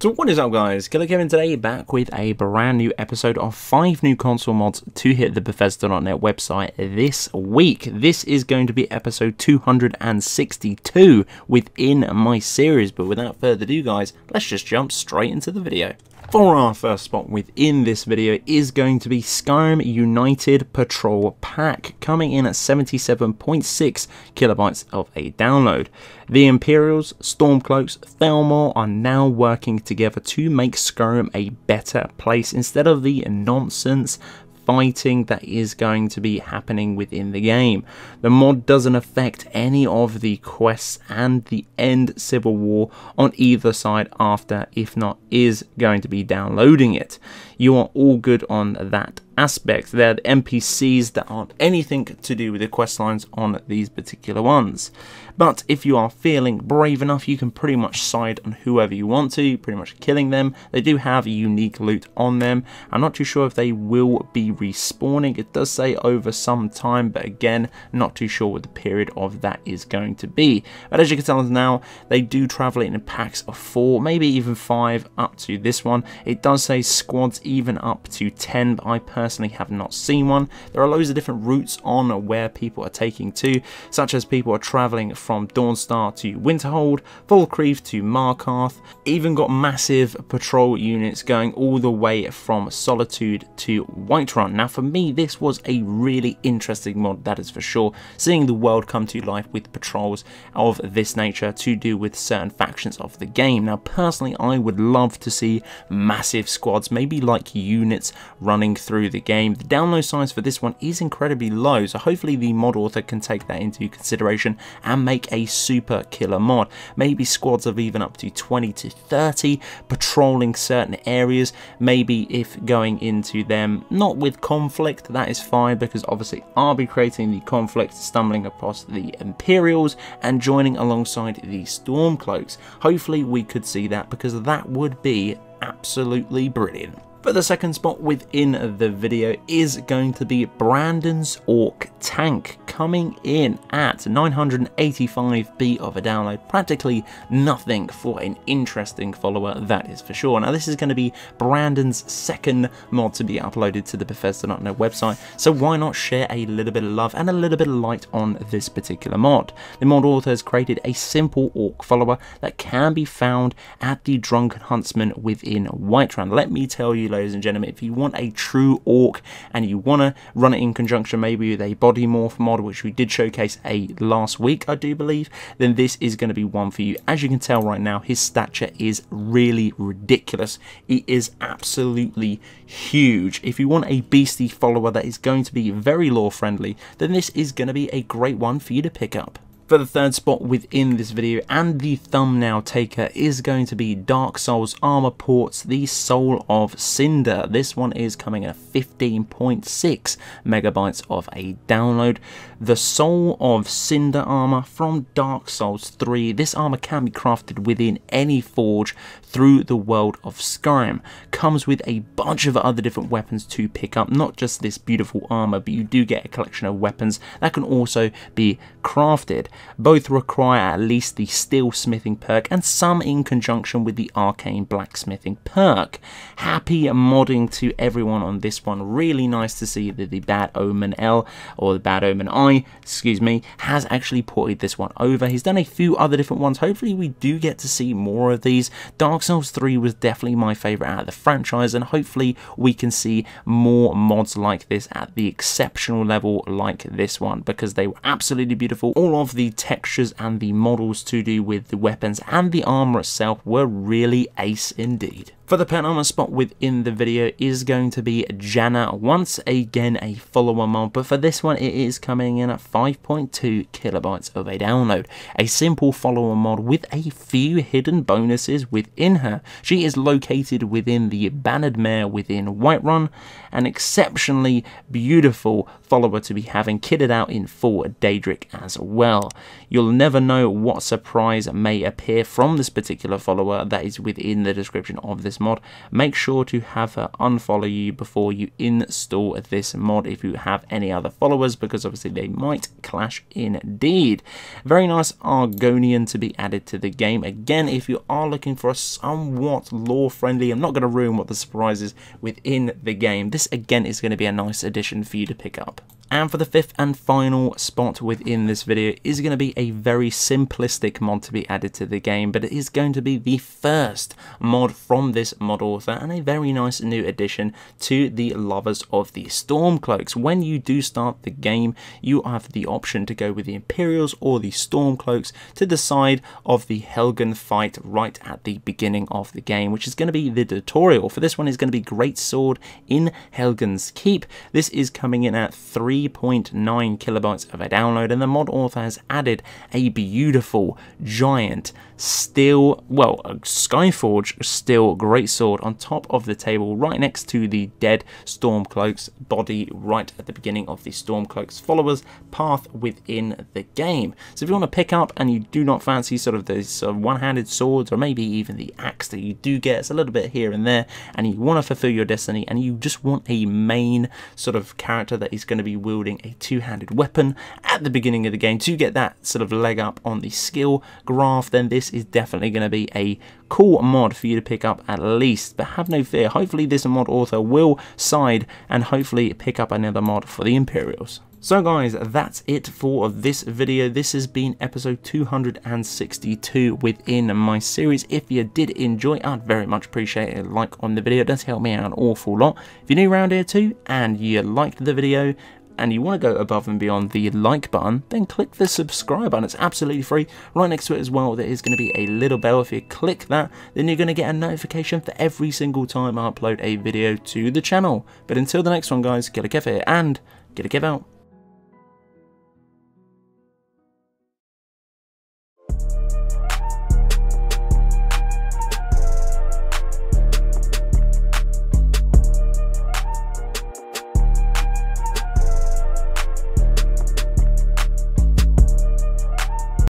So what is up guys, Killerkev today back with a brand new episode of 5 new console mods to hit the Bethesda.net website this week. This is going to be episode 262 within my series, but without further ado guys, let's just jump straight into the video. For our first spot within this video is going to be Skyrim United Patrol Pack, coming in at 77.6 kilobytes of a download. The Imperials, Stormcloaks, Thelmor are now working together to make Skyrim a better place instead of the nonsense fighting that is going to be happening within the game. The mod doesn't affect any of the quests and the end civil war on either side after, if not is going to be downloading it. You are all good on that aspect. They're the NPCs that aren't anything to do with the quest lines on these particular ones. But if you are feeling brave enough, you can pretty much side on whoever you want to, pretty much killing them. They do have unique loot on them. I'm not too sure if they will be respawning. It does say over some time, but again, not too sure what the period of that is going to be. But as you can tell now, they do travel in packs of 4, maybe even 5 up to this one. It does say squads even up to 10, but I personally have not seen one. There are loads of different routes on where people are taking to, such as people are traveling from Dawnstar to Winterhold, Falkreath to Markarth, even got massive patrol units going all the way from Solitude to Whiterun. Now for me, this was a really interesting mod, that is for sure, seeing the world come to life with patrols of this nature to do with certain factions of the game. Now personally, I would love to see massive squads, maybe like units running through the game. The download size for this one is incredibly low, so hopefully the mod author can take that into consideration and make a super killer mod. Maybe squads of even up to 20 to 30 patrolling certain areas. Maybe if going into them not with conflict, that is fine, because obviously I'll be creating the conflict, stumbling across the Imperials and joining alongside the Stormcloaks. Hopefully we could see that, because that would be absolutely brilliant. But the second spot within the video is going to be Brandon's Orc Tank, coming in at 985B of a download. Practically nothing for an interesting follower, that is for sure. Now this is going to be Brandon's second mod to be uploaded to the Bethesda.net website, so why not share a little bit of love and a little bit of light on this particular mod. The mod author has created a simple orc follower that can be found at the Drunken Huntsman within Whiterun. Let me tell you, ladies and gentlemen, if you want a true orc and you want to run it in conjunction maybe with a body morph mod, which we did showcase last week I do believe, then this is going to be one for you. As you can tell right now, his stature is really ridiculous. It is absolutely huge. If you want a beastie follower that is going to be very lore friendly, then this is going to be a great one for you to pick up. For the third spot within this video, and the thumbnail taker, is going to be Dark Souls Armor Ports, the Soul of Cinder. This one is coming at 15.6 megabytes of a download. The Soul of Cinder armor from Dark Souls 3. This armor can be crafted within any forge through the world of Skyrim. Comes with a bunch of other different weapons to pick up, not just this beautiful armor, but you do get a collection of weapons that can also be crafted. Both require at least the steel smithing perk, and some in conjunction with the arcane blacksmithing perk. Happy modding to everyone on this one. Really nice to see that the Bad Omen L, or the Bad Omen I, excuse me, has actually ported this one over. He's done a few other different ones. Hopefully we do get to see more of these. Dark Souls 3 was definitely my favourite out of the franchise, and hopefully we can see more mods like this at the exceptional level like this one, because they were absolutely beautiful. All of the textures and the models to do with the weapons and the armor itself were really ace indeed. For the pet armor spot within the video is going to be Janna, once again a follower mod, but for this one it is coming in at 5.2 kilobytes of a download. A simple follower mod with a few hidden bonuses within her. She is located within the Bannered Mare within Whiterun, an exceptionally beautiful follower to be having, kitted out in full Daedric as well. You'll never know what surprise may appear from this particular follower that is within the description of this this mod, make sure to have her unfollow you before you install this mod if you have any other followers, because obviously they might clash indeed. Very nice Argonian to be added to the game. Again, if you are looking for a somewhat lore friendly, I'm not going to ruin what the surprise is within the game, this again is going to be a nice addition for you to pick up. And for the fifth and final spot within this video is going to be a very simplistic mod to be added to the game, but it is going to be the first mod from this mod author and a very nice new addition to the lovers of the Stormcloaks. When you do start the game, you have the option to go with the Imperials or the Stormcloaks to the side of the Helgen fight right at the beginning of the game, which is going to be the tutorial. For this one is going to be Greatsword in Helgen's Keep. This is coming in at 3.9 kilobytes of a download, and the mod author has added a beautiful giant steel, well, a Skyforge steel greatsword on top of the table right next to the dead Stormcloak's body right at the beginning of the Stormcloak's followers path within the game. So if you want to pick up and you do not fancy sort of those one-handed swords, or maybe even the axe that you do get, it's a little bit here and there, and you want to fulfill your destiny and you just want a main sort of character that is going to be wielding a two-handed weapon at the beginning of the game to get that sort of leg up on the skill graph, then this is definitely going to be a cool mod for you to pick up at least. But have no fear, hopefully this mod author will side and hopefully pick up another mod for the Imperials. So guys, that's it for this video. This has been episode 262 within my series. If you did enjoy, I'd very much appreciate a like on the video. It does help me out an awful lot. If you're new around here too and you liked the video and you want to go above and beyond the like button, then click the subscribe button. It's absolutely free. Right next to it as well, there is going to be a little bell. If you click that, then you're going to get a notification for every single time I upload a video to the channel. But until the next one guys, Killerkev here and Killerkev out.